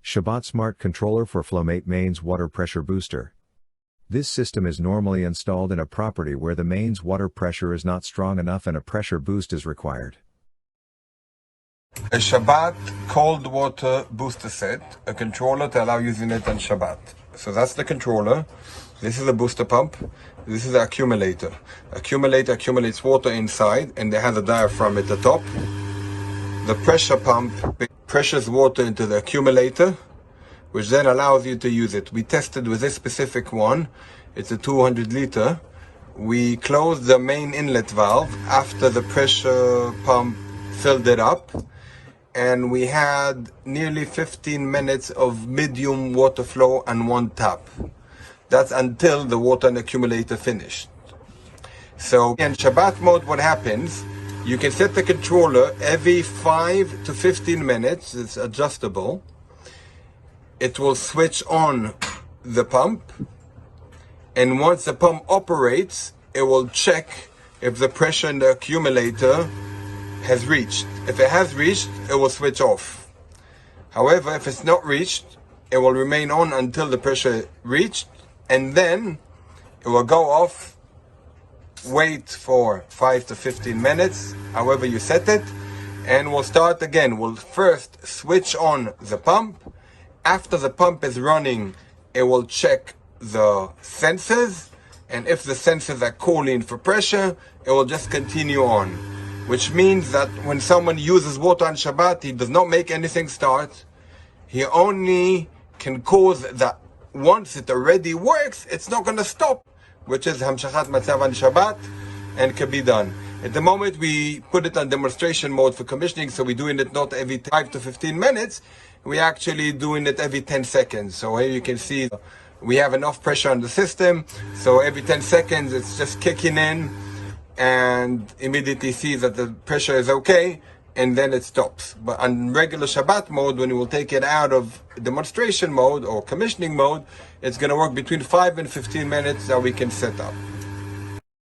Shabbat Smart Controller for Flomate Mains Water Pressure Booster. This system is normally installed in a property where the mains water pressure is not strong enough and a pressure boost is required. A Shabbat cold water booster set, a controller to allow using it on Shabbat. So that's the controller. This is the booster pump. This is the accumulator. Accumulator accumulates water inside and it has a diaphragm at the top. The pressure pump pressures water into the accumulator, which then allows you to use it. We tested with this specific one. It's a 200 liter. We closed the main inlet valve after the pressure pump filled it up, and we had nearly 15 minutes of medium water flow and one tap. That's until the water and accumulator finished. So in Shabbat mode, what happens, you can set the controller every 5 to 15 minutes, it's adjustable. It will switch on the pump, and once the pump operates, it will check if the pressure in the accumulator has reached. If it has reached, it will switch off. However, if it's not reached, it will remain on until the pressure reached, and then it will go off. Wait for 5 to 15 minutes, however you set it, and we'll start again. We'll first switch on the pump. After the pump is running, it will check the sensors, and if the sensors are calling for pressure, it will just continue on. Which means that when someone uses water on Shabbat, he does not make anything start. He only can cause that once it already works, it's not going to stop, which is Hamshachat Matzav on Shabbat, and can be done. At the moment, we put it on demonstration mode for commissioning, so we're doing it not every 5 to 15 minutes. We're actually doing it every 10 seconds. So here you can see we have enough pressure on the system. So every 10 seconds, it's just kicking in and immediately sees that the pressure is okay, and then it stops. But on regular Shabbat mode, when you will take it out of demonstration mode or commissioning mode, it's going to work between 5 and 15 minutes that we can set up.